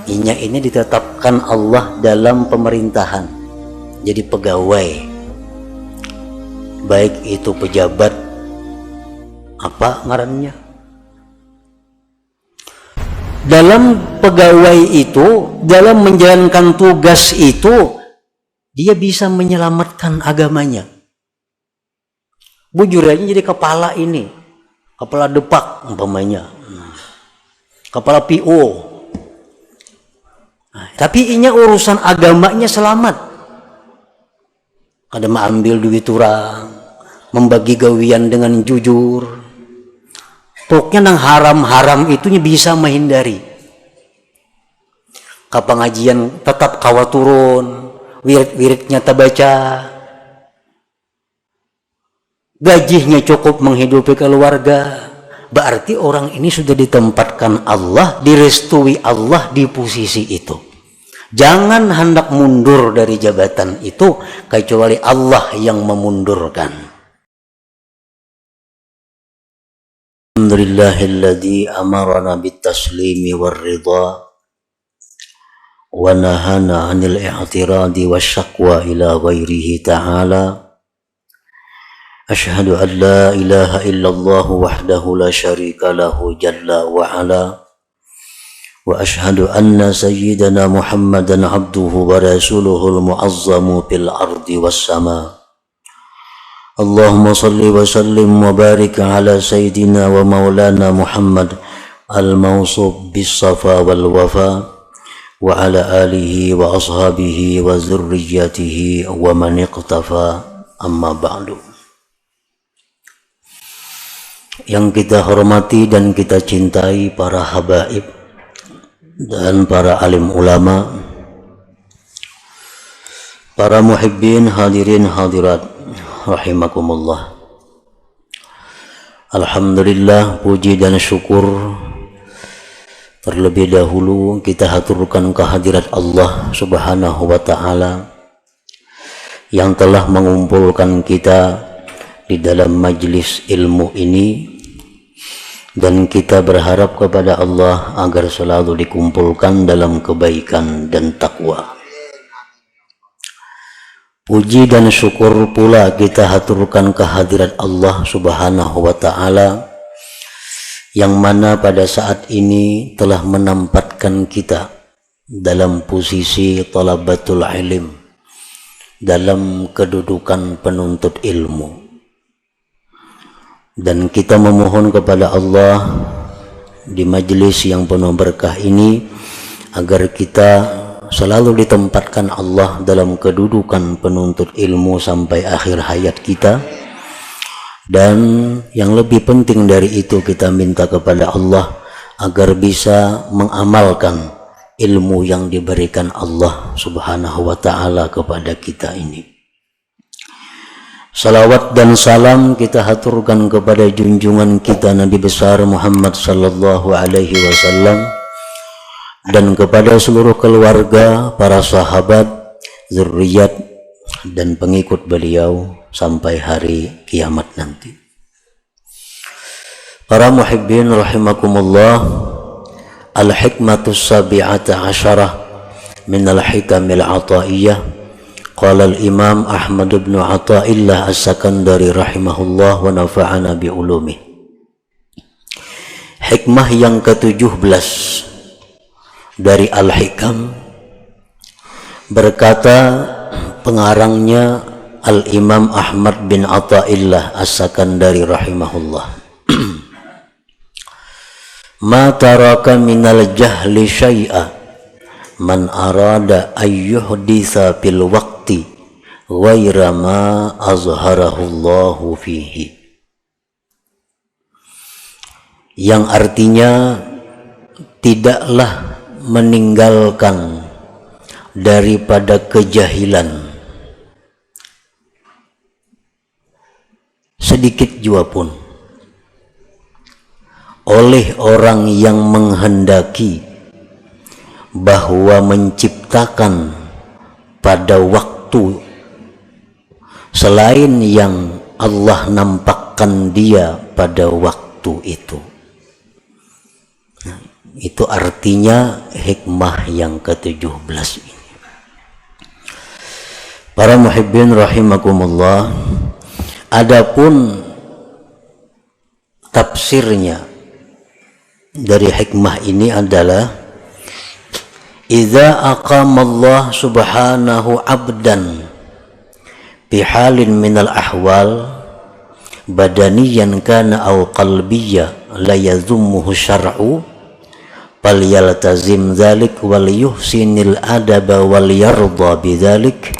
Inya ini ditetapkan Allah dalam pemerintahan, jadi pegawai, baik itu pejabat apa ngarannya. Dalam pegawai itu, dalam menjalankan tugas itu, dia bisa menyelamatkan agamanya. Bujur aja jadi kepala ini, kepala depak umpamanya, kepala PO. Nah, tapi inya urusan agamanya selamat. Ada mengambil duit orang, membagi gawian dengan jujur. Pokoknya nang haram-haram itunya bisa menghindari. Kapangajian tetap kawa turun, wirid-wiridnya terbaca. Gajinya cukup menghidupi keluarga. Berarti orang ini sudah ditempatkan Allah, direstui Allah di posisi itu. Jangan hendak mundur dari jabatan itu kecuali Allah yang memundurkan. Alhamdulillahilladzi amarana bitaslimi warridha wa nahana 'anil i'tiradi wasyaqwa ila ghairihi ta'ala. Asyhadu an la ilaha illallah wahdahu la syarika lahu jalla wa ala. Wa asyhadu anna sayyidana Muhammadan abduhu wa rasuluhul mu'azzamu fil ardi was sama. Allahumma salli wa sallim wa barik ala sayyidina wa maulana Muhammad al-mawsuf bis safa wal wafa wa ala alihi wa ashabihi wa zurriyatihi wa man iqtafa, amma ba'du. Yang kita hormati dan kita cintai para habaib dan para alim ulama, para muhibbin hadirin hadirat rahimakumullah. Alhamdulillah, puji dan syukur terlebih dahulu kita haturkan kehadirat Allah subhanahu wa ta'ala yang telah mengumpulkan kita di dalam majlis ilmu ini, dan kita berharap kepada Allah agar selalu dikumpulkan dalam kebaikan dan takwa. Puji dan syukur pula kita haturkan kehadirat Allah subhanahu wa ta'ala yang mana pada saat ini telah menempatkan kita dalam posisi talabatul ilm, dalam kedudukan penuntut ilmu. Dan kita memohon kepada Allah di majelis yang penuh berkah ini agar kita selalu ditempatkan Allah dalam kedudukan penuntut ilmu sampai akhir hayat kita. Dan yang lebih penting dari itu, kita minta kepada Allah agar bisa mengamalkan ilmu yang diberikan Allah subhanahu wa ta'ala kepada kita ini. Salawat dan salam kita haturkan kepada junjungan kita Nabi besar Muhammad sallallahu alaihi wasallam dan kepada seluruh keluarga, para sahabat, zuriat dan pengikut beliau sampai hari kiamat nanti. Para muhibbin rahimakumullah, al-hikmatus sabi'ata asyarah min al-hikamil ataiyah. Qala al-imam Ahmad bin Athaillah as-Sakandari rahimahullah wa nafa'ana bi ulumih. Hikmah yang ke-17 dari Al-Hikam, berkata pengarangnya Al-Imam Ahmad bin Athaillah as-Sakandari rahimahullah, ma taraka minal jahli syai'a man arada ayyuhditha fil waqti ghaira ma azharahullahu fihi. Yang artinya tidaklah meninggalkan daripada kejahilan sedikit jua pun oleh orang yang menghendaki bahwa menciptakan pada waktu selain yang Allah nampakkan dia pada waktu itu. Itu artinya hikmah yang ke-17 ini. Para muhibbin rahimakumullah, adapun tafsirnya dari hikmah ini adalah idza aqamallah subhanahu abdan bi halin minal ahwal badaniyan kana aw qalbiyya la yazummuhu syar'u fal yaltazim dzalik wal yuhsinil adaba wal yarda bidzalik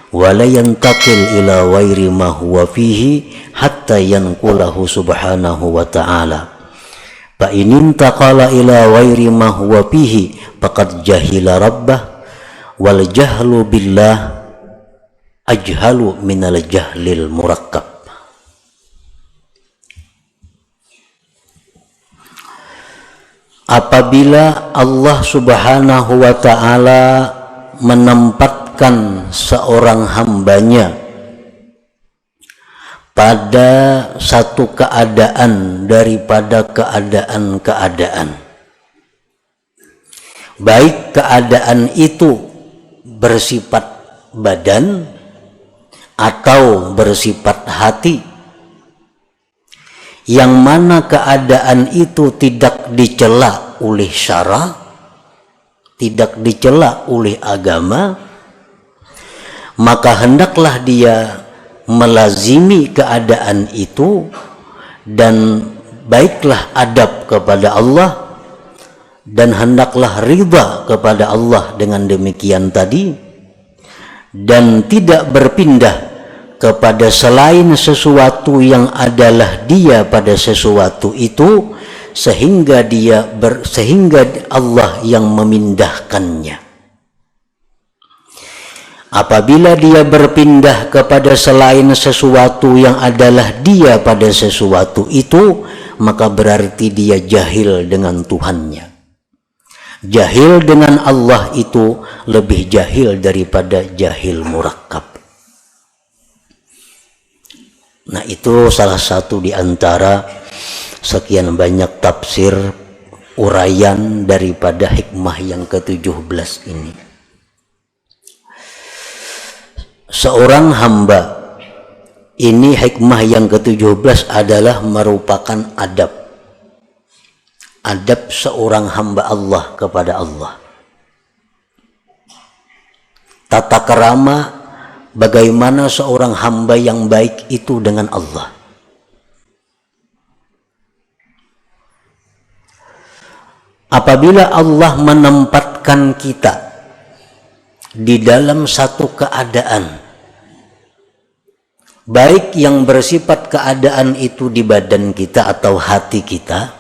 wa la yantaqil ila ghairi ma huwa fihi hatta yanqulahu subhanahu wa ta'ala. Fa in intaqala ila ghairi ma huwa fihi faqad jahila rabbah wal jahlu billah ajhalu minal jahlil murakkab. Apabila Allah subhanahu wa ta'ala menempatkan seorang hambanya pada satu keadaan daripada keadaan-keadaan, baik keadaan itu bersifat badan atau bersifat hati, yang mana keadaan itu tidak dicela oleh syara, tidak dicela oleh agama, maka hendaklah dia melazimi keadaan itu dan baiklah adab kepada Allah dan hendaklah ridha kepada Allah dengan demikian tadi, dan tidak berpindah kepada selain sesuatu yang adalah dia pada sesuatu itu sehingga Allah yang memindahkannya. Apabila dia berpindah kepada selain sesuatu yang adalah dia pada sesuatu itu, maka berarti dia jahil dengan Tuhannya. Jahil dengan Allah itu lebih jahil daripada jahil murakkab. Nah, itu salah satu di antara sekian banyak tafsir uraian daripada hikmah yang ke-17 ini. Seorang hamba, ini hikmah yang ke-17 adalah merupakan adab seorang hamba Allah kepada Allah. Tata kerama bagaimana seorang hamba yang baik itu dengan Allah. Apabila Allah menempatkan kita di dalam satu keadaan, baik yang bersifat keadaan itu di badan kita atau hati kita,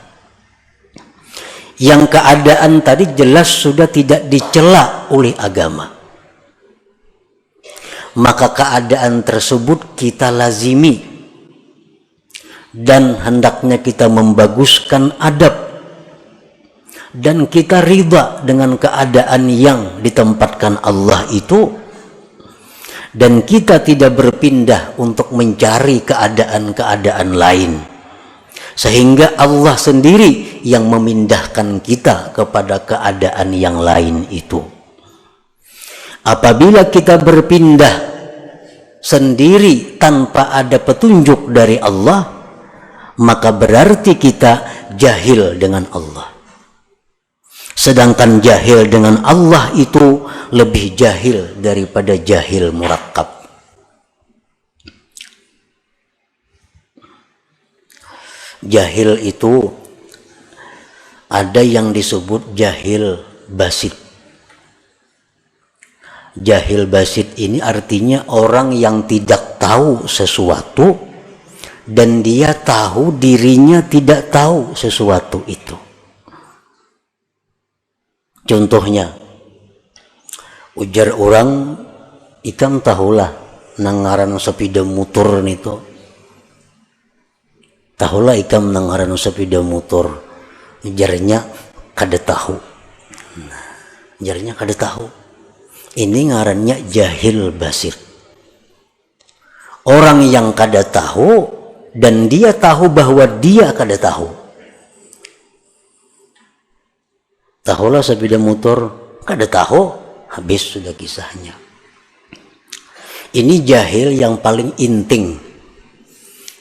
yang keadaan tadi jelas sudah tidak dicela oleh agama, maka keadaan tersebut kita lazimi dan hendaknya kita membaguskan adab dan kita ridha dengan keadaan yang ditempatkan Allah itu, dan kita tidak berpindah untuk mencari keadaan-keadaan lain, sehingga Allah sendiri yang memindahkan kita kepada keadaan yang lain itu. Apabila kita berpindah sendiri tanpa ada petunjuk dari Allah, maka berarti kita jahil dengan Allah. Sedangkan jahil dengan Allah itu lebih jahil daripada jahil murakkab. Jahil itu ada yang disebut jahil basit. Jahil basit ini artinya orang yang tidak tahu sesuatu dan dia tahu dirinya tidak tahu sesuatu itu. Contohnya, ujar orang, ikam tahulah nangaran sepeda motor itu. Tahulah ikam nangaran sepeda motor. Ujarnya kada tahu. Ujarnya kada tahu. Ini ngarannya jahil basir. Orang yang kada tahu dan dia tahu bahwa dia kada tahu. tahulah sepeda motor, kada tahu, habis sudah kisahnya. Ini jahil yang paling inting.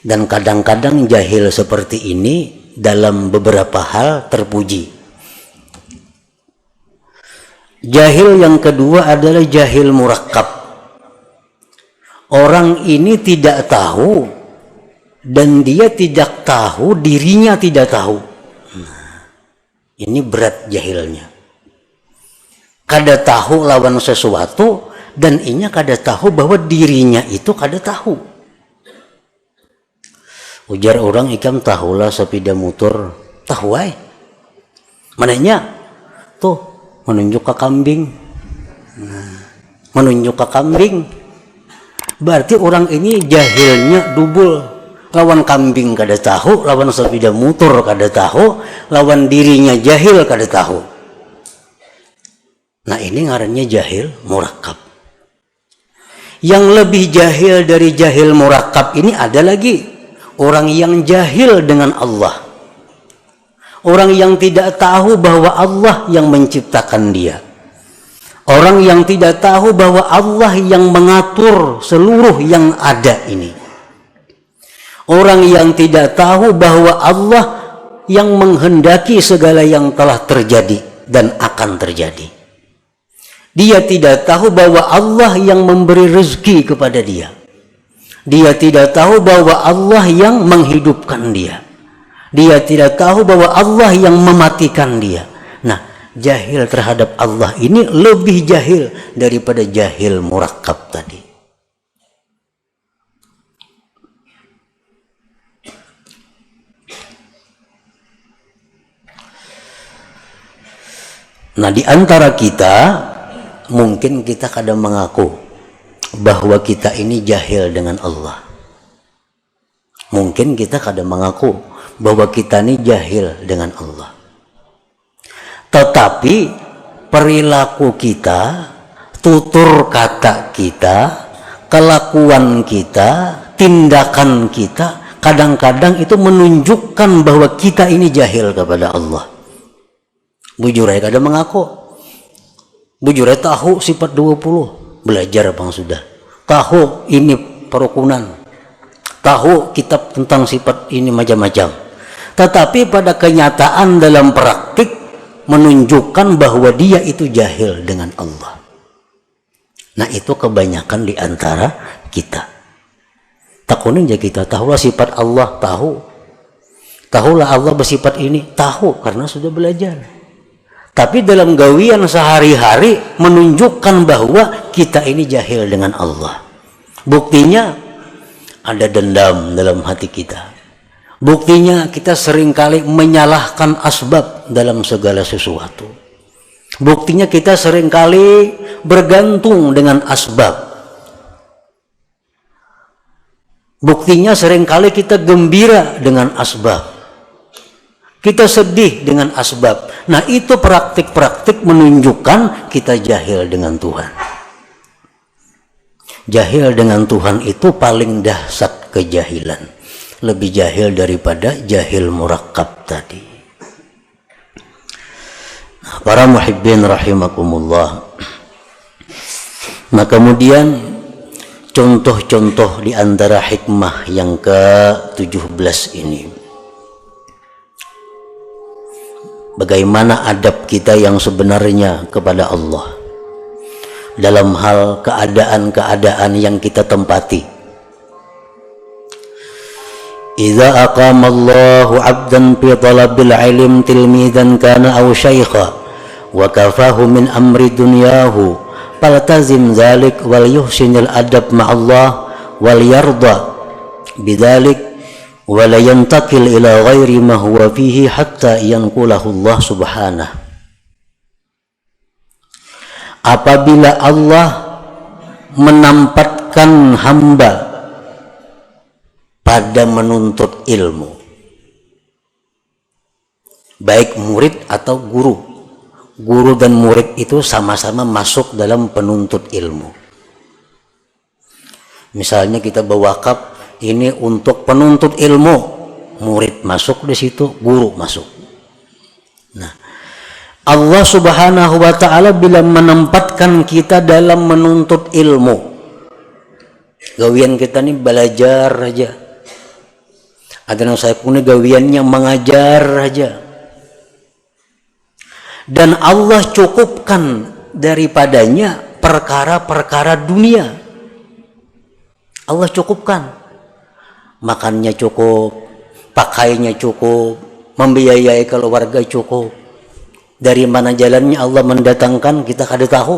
Dan kadang-kadang jahil seperti ini dalam beberapa hal terpuji. Jahil yang kedua adalah jahil murakkab. Orang ini tidak tahu dan dia tidak tahu dirinya tidak tahu. Nah, ini berat jahilnya. Kada tahu lawan sesuatu dan inya kada tahu bahwa dirinya itu kada tahu. Ujar orang ikam tahulah sepeda motor, tahu ay. Mananya tuh menunjuk ke kambing. Nah, menunjuk ke kambing. Berarti orang ini jahilnya double. Lawan kambing kada tahu, lawan sepeda motor kada tahu, lawan dirinya jahil kada tahu. Nah, ini ngarannya jahil murakkab. Yang lebih jahil dari jahil murakkab ini ada lagi. Orang yang jahil dengan Allah. Orang yang tidak tahu bahwa Allah yang menciptakan dia. Orang yang tidak tahu bahwa Allah yang mengatur seluruh yang ada ini. Orang yang tidak tahu bahwa Allah yang menghendaki segala yang telah terjadi dan akan terjadi. Dia tidak tahu bahwa Allah yang memberi rezeki kepada dia. Dia tidak tahu bahwa Allah yang menghidupkan dia. Dia tidak tahu bahwa Allah yang mematikan dia. Nah, jahil terhadap Allah ini lebih jahil daripada jahil murakkab tadi. Nah, di antara kita mungkin kita kadang mengaku bahwa kita ini jahil dengan Allah. Mungkin kita kadang mengaku bahwa kita ini jahil dengan Allah. Tetapi perilaku kita, tutur kata kita, kelakuan kita, tindakan kita, kadang-kadang itu menunjukkan bahwa kita ini jahil kepada Allah. Bujur aja kadang mengaku. Bujur aja tahu sifat 20. Belajar bang sudah, tahu ini perukunan, tahu kitab tentang sifat ini macam-macam, tetapi pada kenyataan dalam praktik menunjukkan bahwa dia itu jahil dengan Allah. Nah, itu kebanyakan di antara kita. Takunin aja kita tahulah sifat Allah, tahulah Allah bersifat ini, tahu karena sudah belajar. Tapi dalam gawian sehari-hari menunjukkan bahwa kita ini jahil dengan Allah. Buktinya ada dendam dalam hati kita. Buktinya kita seringkali menyalahkan asbab dalam segala sesuatu. Buktinya kita seringkali bergantung dengan asbab. Buktinya seringkali kita gembira dengan asbab. Kita sedih dengan asbab. Nah, itu praktik-praktik menunjukkan kita jahil dengan Tuhan. Jahil dengan Tuhan itu paling dahsyat kejahilan. Lebih jahil daripada jahil murakkab tadi. Nah, para muhibbin rahimakumullah. Nah, kemudian contoh-contoh di antara hikmah yang ke-17 ini. Bagaimana adab kita yang sebenarnya kepada Allah dalam hal keadaan-keadaan yang kita tempati. Idza aqamallahu 'abdan fi talabil 'ilm tilmidan kana aw syaikha wa kafahu min amri dunyahu faltazim dzalik wal yuhsinil adab ma'allah wal yarda bidzalik wala yantakil ila ghairi ma huwa fihi hatta yanqulahu Allah subhanahu. Apabila Allah menampatkan hamba pada menuntut ilmu, baik murid atau guru dan murid itu sama-sama masuk dalam penuntut ilmu. Misalnya kita berwakaf ini untuk penuntut ilmu, murid masuk di situ, guru masuk. Nah, Allah Subhanahu wa ta'ala bila menempatkan kita dalam menuntut ilmu, gawian kita nih belajar aja. Ada yang saya punya gawiannya mengajar aja. Dan Allah cukupkan daripadanya perkara-perkara dunia. Allah cukupkan. Makannya cukup, pakainya cukup, membiayai keluarga cukup. Dari mana jalannya Allah mendatangkan kita kada tahu.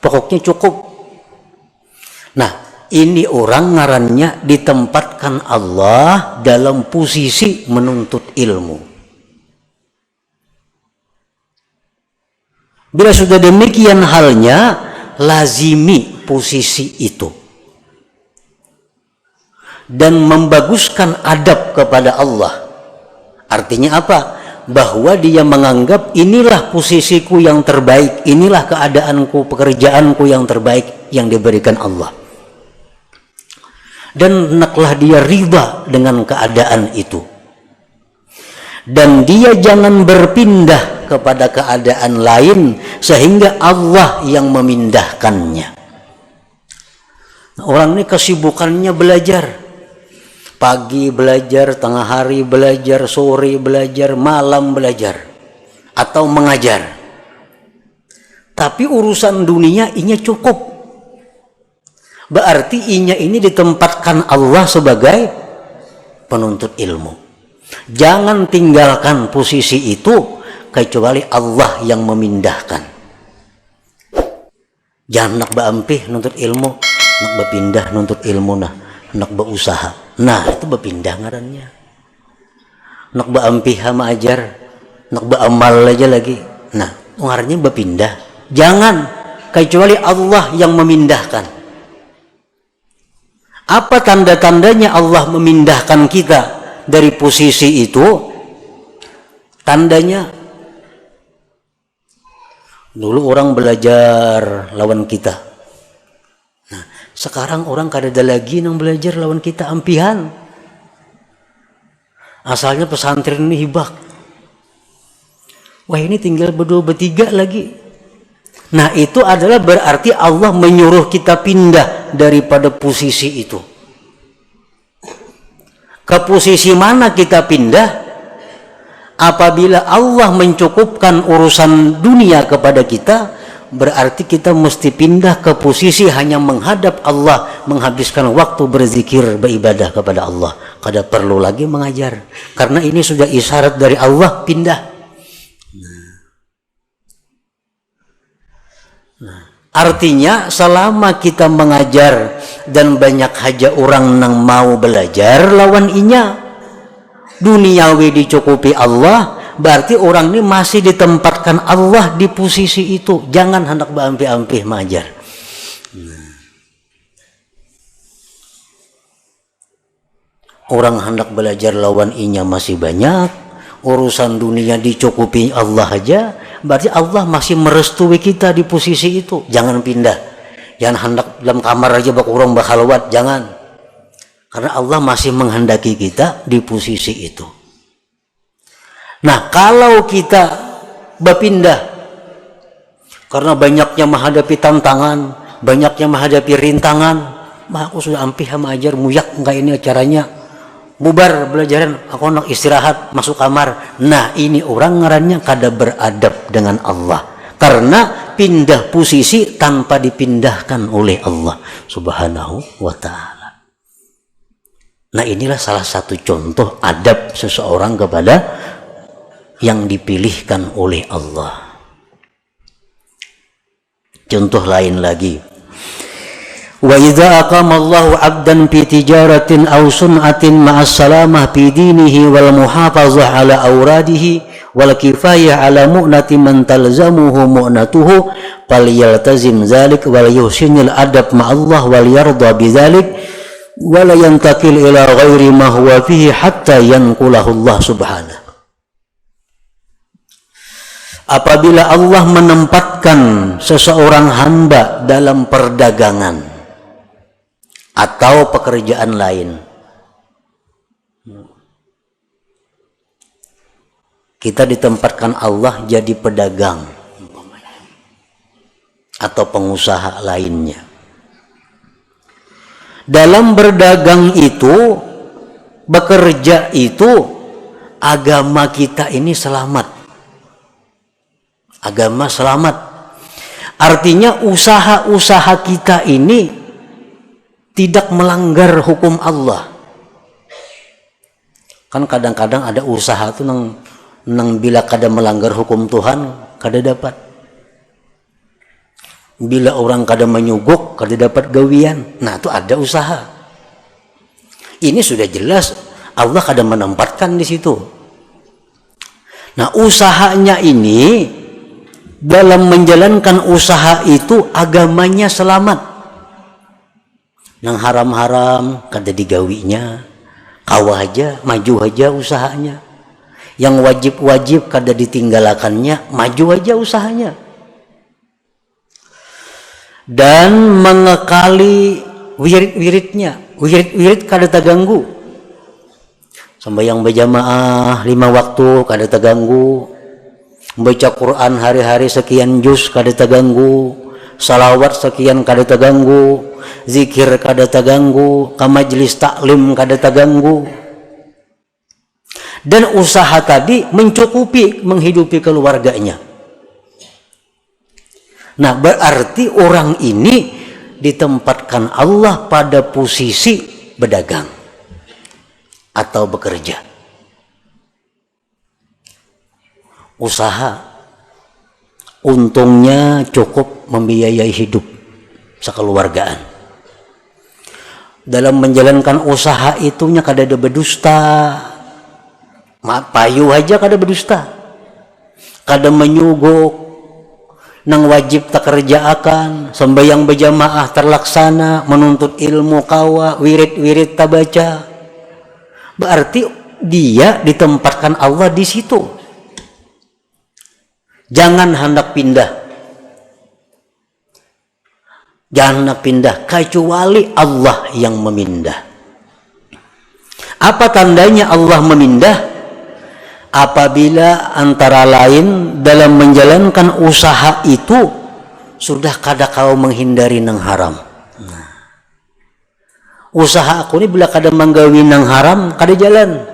Pokoknya cukup. Nah, ini orang ngarannya ditempatkan Allah dalam posisi menuntut ilmu. Bila sudah demikian halnya, lazimi posisi itu. Dan membaguskan adab kepada Allah. Artinya apa? Bahwa dia menganggap inilah posisiku yang terbaik, inilah keadaanku, pekerjaanku yang terbaik yang diberikan Allah. Dan hendaklah dia riba dengan keadaan itu. Dan dia jangan berpindah kepada keadaan lain sehingga Allah yang memindahkannya. Orang ini kesibukannya belajar. Pagi belajar, tengah hari belajar, sore belajar, malam belajar, atau mengajar. Tapi urusan dunia inya cukup. Berarti inya ini ditempatkan Allah sebagai penuntut ilmu. Jangan tinggalkan posisi itu kecuali Allah yang memindahkan. Jangan nak baampih nuntut ilmu, nak berpindah nuntut ilmu nah, nak berusaha. Nah, itu berpindah ngarannya. Nak baampih sama ajar, nak beramal aja lagi. Nah, ngarannya berpindah. Jangan, kecuali Allah yang memindahkan. Apa tanda-tandanya Allah memindahkan kita dari posisi itu? Tandanya, dulu orang belajar lawan kita. Sekarang orang kada ada lagi yang belajar lawan kita ampihan. Asalnya pesantren ini hibak. Wah, ini tinggal berdua bertiga lagi. Nah, itu adalah berarti Allah menyuruh kita pindah daripada posisi itu. Ke posisi mana kita pindah? Apabila Allah mencukupkan urusan dunia kepada kita, berarti kita mesti pindah ke posisi hanya menghadap Allah, menghabiskan waktu berzikir, beribadah kepada Allah. Kada perlu lagi mengajar, karena ini sudah isyarat dari Allah pindah. Artinya selama kita mengajar dan banyak haja orang nang mau belajar lawan inya, duniawi dicukupi Allah, berarti orang ini masih ditempatkan Allah di posisi itu. Jangan hendak berampih-ampih mengajar. Orang hendak belajar lawan inya masih banyak, urusan dunia dicukupi Allah aja, berarti Allah masih merestui kita di posisi itu. Jangan pindah. Jangan hendak dalam kamar aja bak urang bakhalwat, jangan. Karena Allah masih menghendaki kita di posisi itu. Nah, kalau kita berpindah karena banyaknya menghadapi tantangan, banyaknya menghadapi rintangan, mah aku sudah ampih sama ajar muyak enggak ini acaranya, bubar belajaran, aku nak istirahat masuk kamar. Nah, ini orang ngarannya kada beradab dengan Allah karena pindah posisi tanpa dipindahkan oleh Allah Subhanahu wa ta'ala. Nah, inilah salah satu contoh adab seseorang kepada yang dipilihkan oleh Allah. Contoh lain lagi, wa idza aqama Allahu 'abdan fi tijaratin aw sun'atin ma'as salamah fi dinihi wal muhafazah ala awradihi wal kifayah ala mu'nati man talzamuhu mu'natuhu falyaltazim dzalik wal yuhsinil adab ma'allah wal yarda bidzalik wa la yantakil ila ghairi ma huwa fihi hatta yanqulahu Allah subhanahu. Apabila Allah menempatkan seseorang hamba dalam perdagangan atau pekerjaan lain, kita ditempatkan Allah jadi pedagang atau pengusaha lainnya. Dalam berdagang itu, bekerja itu, agama kita ini selamat. Agama selamat. Artinya usaha-usaha kita ini tidak melanggar hukum Allah. Kan kadang-kadang ada usaha tuh nang bila kada melanggar hukum Tuhan kada dapat. Bila orang kada menyuguk kada dapat gawian. Nah, itu ada usaha. Ini sudah jelas Allah kada menempatkan di situ. Nah, usahanya ini dalam menjalankan usaha itu agamanya selamat. Nang haram-haram kada digawinya, kawah aja, maju aja usahanya. Yang wajib-wajib kada ditinggalakannya, maju aja usahanya. Dan mengekali wirid-wiridnya, wirid kada terganggu. Sembahyang berjamaah 5 waktu kada terganggu. Baca Quran hari-hari sekian juz kada terganggu. Salawat sekian kada terganggu. Zikir kada terganggu. Ke majelis taklim kada terganggu. Dan usaha tadi mencukupi menghidupi keluarganya. Nah, berarti orang ini ditempatkan Allah pada posisi berdagang atau bekerja. Usaha untungnya cukup membiayai hidup sekeluargaan. Dalam menjalankan usaha itunya kada ada berdusta. Payu aja kada berdusta, kada menyuguk, nang wajib tak kerjaakan, sembahyang berjamaah terlaksana, menuntut ilmu kawa, wirid-wirid tak baca. Berarti dia ditempatkan Allah di situ. Jangan hendak pindah. Jangan hendak pindah kecuali Allah yang memindah. Apa tandanya Allah memindah? Apabila antara lain dalam menjalankan usaha itu sudah kada kau menghindari nang haram. Nah, usaha aku ini bila kada menggawi nang haram kada jalan.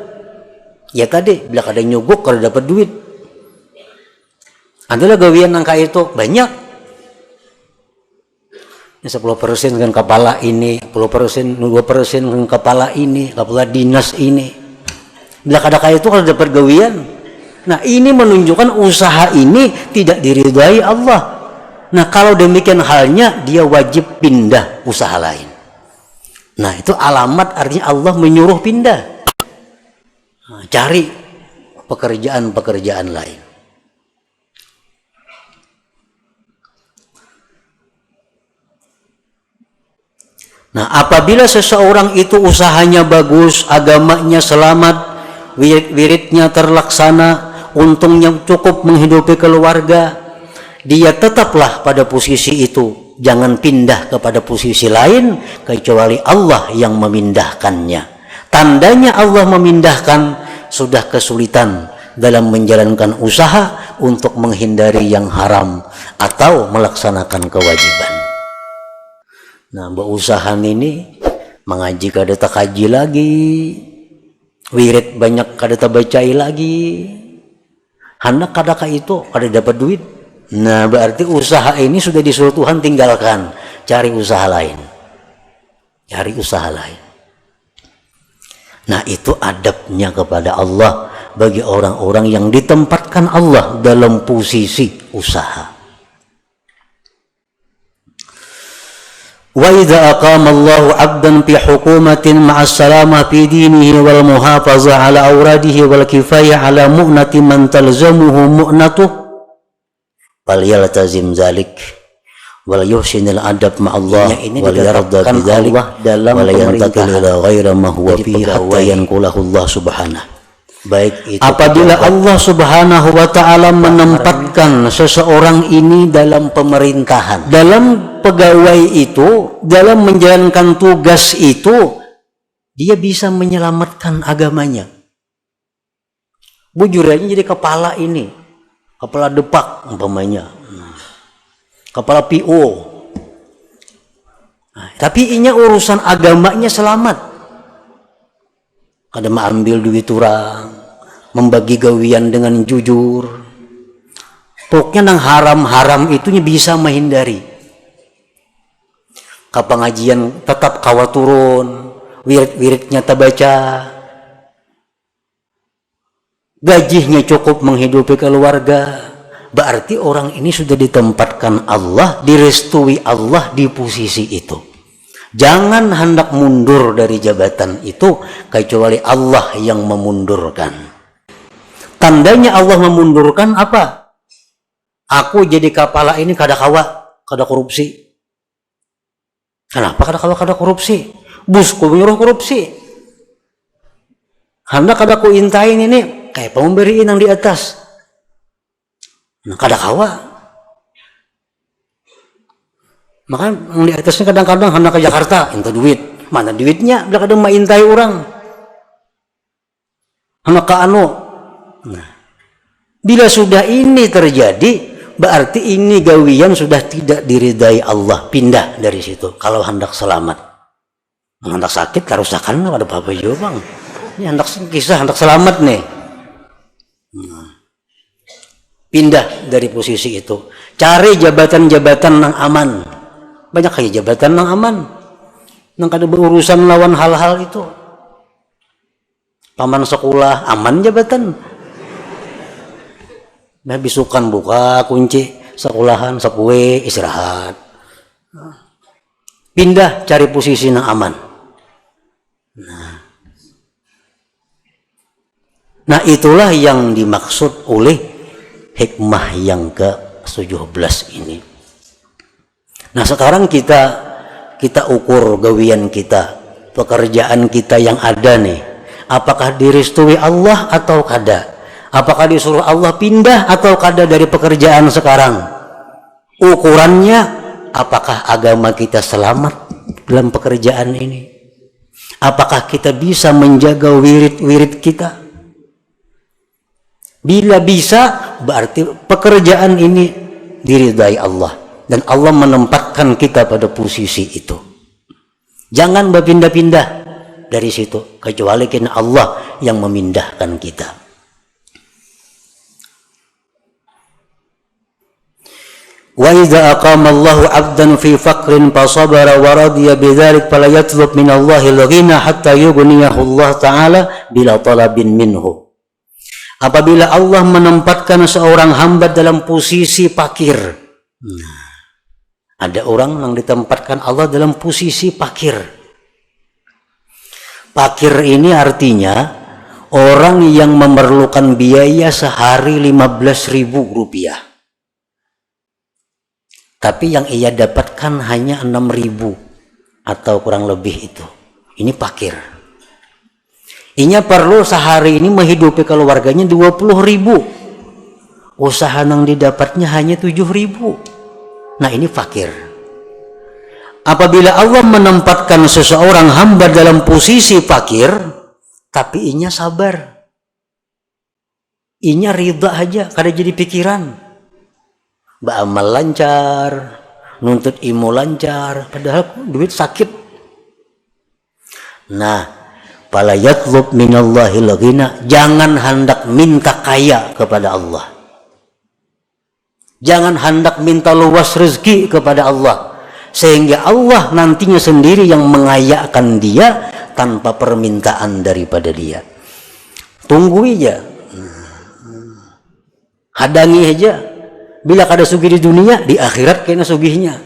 Ya tadi bila kada nyuguk kada dapat duit. Adalah gawian nang kaya itu banyak. 10% dengan kepala ini, 10%, 2% dengan kepala ini, kepala dinas ini. Bila kada kaya itu kada dapat gawian. Nah, ini menunjukkan usaha ini tidak diridhai Allah. Nah, kalau demikian halnya dia wajib pindah usaha lain. Nah, itu alamat artinya Allah menyuruh pindah. Nah, cari pekerjaan-pekerjaan lain. Nah, apabila seseorang itu usahanya bagus, agamanya selamat, wirid-wiridnya terlaksana, untungnya cukup menghidupi keluarga, dia tetaplah pada posisi itu. Jangan pindah kepada posisi lain kecuali Allah yang memindahkannya. Tandanya Allah memindahkan sudah kesulitan dalam menjalankan usaha untuk menghindari yang haram atau melaksanakan kewajiban. Nah, berusaha ini mengaji kada tak kaji lagi, wirid banyak kada tak bacai lagi, hendak kada ka itu kada dapat duit. Nah, berarti usaha ini sudah disuruh Tuhan tinggalkan, cari usaha lain, cari usaha lain. Nah, itu adabnya kepada Allah bagi orang-orang yang ditempatkan Allah dalam posisi usaha. Wa idza aqama Allahu 'abdan fi hukumatin ma'as salamah fi dinihi wal muhafazah 'ala awradihi wal kifayah 'ala mu'nati man talzamuhu mu'natuh falyaltazim dzalik wal yuhsinil adab ma'allah wal yarda bidzalik dalam pemerintahan ila ghaira ma huwa fi hatta yanqulahu Allah subhanahu. Baik itu apabila Allah subhanahu wa ta'ala menempatkan seseorang ini dalam pemerintahan, dalam pegawai itu, dalam menjalankan tugas itu, dia bisa menyelamatkan agamanya. bujur aja jadi kepala ini, kepala depak umpamanya, kepala PO. Nah, tapi inya urusan agamanya selamat. Kada ambil duit orang, membagi gawian dengan jujur. Pokoknya nang haram-haram itunya bisa menghindari. Kapangajian tetap kawa turun, wirid-wiridnya terbaca. Gajinya cukup menghidupi keluarga. Berarti orang ini sudah ditempatkan Allah, direstui Allah di posisi itu. Jangan hendak mundur dari jabatan itu kecuali Allah yang memundurkan. Tandanya Allah memundurkan apa? Aku jadi kepala ini kada kawa, kada korupsi. Kenapa kada korupsi? Bosku menyuruh korupsi. Hendak kada ku intain ini kayak pemberiin yang di atas. Nah, kada kawa. Maka yang di atasnya kadang-kadang hendak ke Jakarta, minta duit. Mana duitnya? Bila kadang maintai orang. Hendak ke anu. Nah, bila sudah ini terjadi, berarti ini gawian sudah tidak diridai Allah, pindah dari situ. Kalau hendak selamat, hendak sakit, karusakan, ada apa-apa juga bang. Ini hendak kisah, hendak selamat nih. Pindah dari posisi itu. Cari jabatan-jabatan yang aman. Banyak kayak jabatan yang aman, yang kada berurusan lawan hal-hal itu. Paman sekolah, aman jabatan. Nah, bisukan buka kunci sekolahan, sepue istirahat. Pindah cari posisi yang aman. Nah, itulah yang dimaksud oleh hikmah yang ke-17 ini. Nah, sekarang kita ukur gawian kita, pekerjaan kita yang ada nih. Apakah direstui Allah atau kada? Apakah disuruh Allah pindah atau kada dari pekerjaan sekarang? Ukurannya, apakah agama kita selamat dalam pekerjaan ini? Apakah kita bisa menjaga wirid-wirid kita? Bila bisa, berarti pekerjaan ini diridai Allah. Dan Allah menempatkan kita pada posisi itu. Jangan berpindah-pindah dari situ, kecuali karena Allah yang memindahkan kita. Wa idza aqama Allahu 'abdan fi faqrin fa sabara wa radiya bidzalik fala yatlub min Allahi al-ghina hatta yughniyahu Allah taala bila talabin minhu. Apabila Allah menempatkan seorang hamba dalam posisi fakir. Ada orang yang ditempatkan Allah dalam posisi fakir. Fakir ini artinya orang yang memerlukan biaya sehari 15.000 rupiah. Tapi yang ia dapatkan hanya 6.000 atau kurang lebih itu. Ini fakir. Inya perlu sehari ini menghidupi keluarganya 20.000. Usaha yang didapatnya hanya 7.000. Nah, ini fakir. Apabila Allah menempatkan seseorang hamba dalam posisi fakir, tapi inya sabar, inya ridha aja, kada jadi pikiran, beramal lancar, nuntut ilmu lancar, padahal duit sakit. Nah, fala yatlub minallahil ghina, jangan hendak minta kaya kepada Allah. Jangan hendak minta luas rezeki kepada Allah, sehingga Allah nantinya sendiri yang mengayakan dia tanpa permintaan daripada dia. Tunggu aja, hadangi aja. Bila kada sugih di dunia, di akhirat kena sugihnya.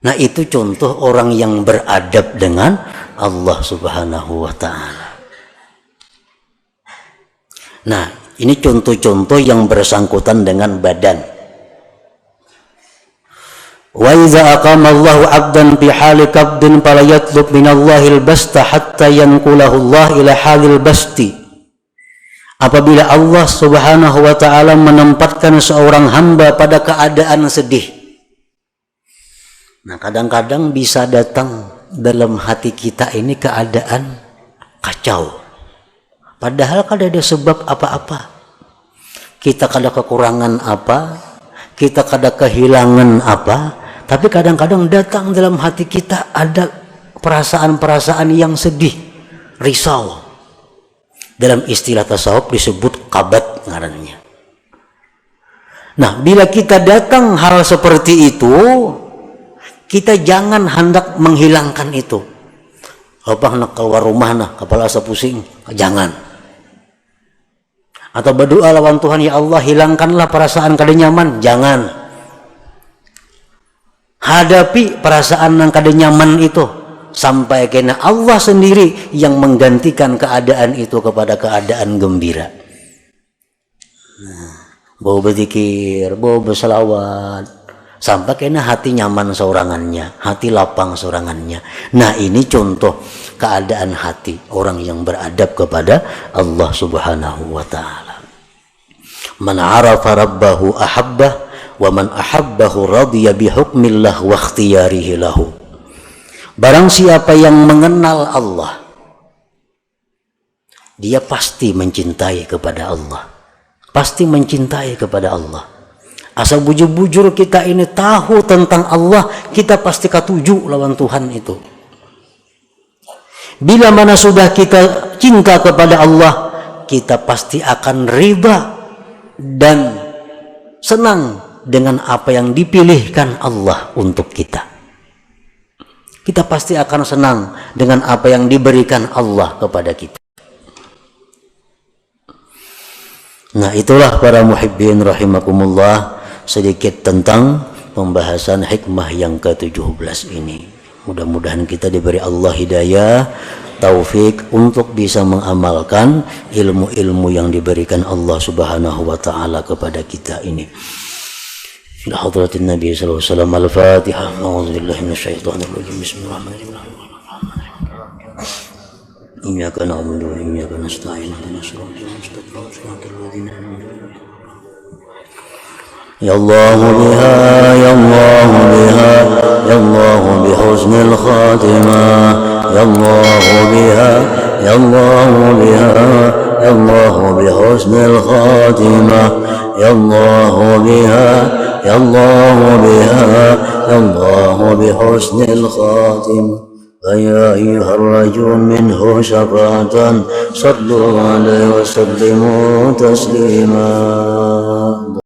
Nah, itu contoh orang yang beradab dengan Allah Subhanahu wa ta'ala. Nah, ini contoh-contoh yang bersangkutan dengan badan. Wa idza aqama Allahu 'abdan fi hali qabdin fala yatlub min Allahil basta hatta yanqulahu Allah ila halil basti. Apabila Allah Subhanahu wa ta'ala menempatkan seorang hamba pada keadaan sedih. Nah, kadang-kadang bisa datang dalam hati kita ini keadaan kacau, Padahal kada ada sebab apa-apa. Kita kada kekurangan apa, kita kada kehilangan apa, tapi kadang-kadang datang dalam hati kita ada perasaan-perasaan yang sedih, risau. Dalam istilah tasawuf disebut kabat ngarannya. Nah, bila kita datang hal seperti itu, kita jangan hendak menghilangkan itu. Apa nak keluar rumah nah, kepala asa pusing, jangan. Atau berdoa lawan Tuhan, ya Allah hilangkanlah perasaan kada nyaman, jangan. Hadapi perasaan yang kada nyaman itu sampai kena Allah sendiri yang menggantikan keadaan itu kepada keadaan gembira. Bawa berzikir, bawa berselawat, sampai kena hati nyaman seorangannya, hati lapang seorangannya. Nah, ini contoh keadaan hati orang yang beradab kepada Allah Subhanahu wa Ta'ala. Man arafa rabbahu ahabbah wa man ahabbahu radiya bihukmillah wa ikhtiyarihi lahu. Barang siapa yang mengenal Allah, dia pasti mencintai kepada Allah, pasti mencintai kepada Allah. Asal bujur-bujur kita ini tahu tentang Allah, kita pasti katuju lawan Tuhan itu. Bila mana sudah kita cinta kepada Allah, kita pasti akan riba dan senang dengan apa yang dipilihkan Allah untuk kita. Kita pasti akan senang dengan apa yang diberikan Allah kepada kita. Nah, itulah para muhibbin rahimakumullah, sedikit tentang pembahasan hikmah yang ke-17 ini. Mudah-mudahan kita diberi Allah hidayah, taufik untuk bisa mengamalkan ilmu-ilmu yang diberikan Allah Subhanahu wa Ta'ala kepada kita ini. Ila hadratin Nabi sallallahu alaihi wasallam. Al-Fatihah. A'udzubillahi minasyaitonir rajim. Bismillahirrahmanirrahim. Iyyaka na'budu wa iyyaka nasta'in. Ihdinas siratal mustaqim. Siratal ladzina an'amta 'alaihim. Ya Allah biha, ya Allah biha, ya Allah bihusnil khatimah. Ya Allah biha, ya Allah biha, ya Allah bihusnil khatimah. Ya Allah biha, ya Allah biha, ya Allah bihusnil khatimah. فيا أيها الرجل منه شفاعة صلوا عليه وسلموا تسليما.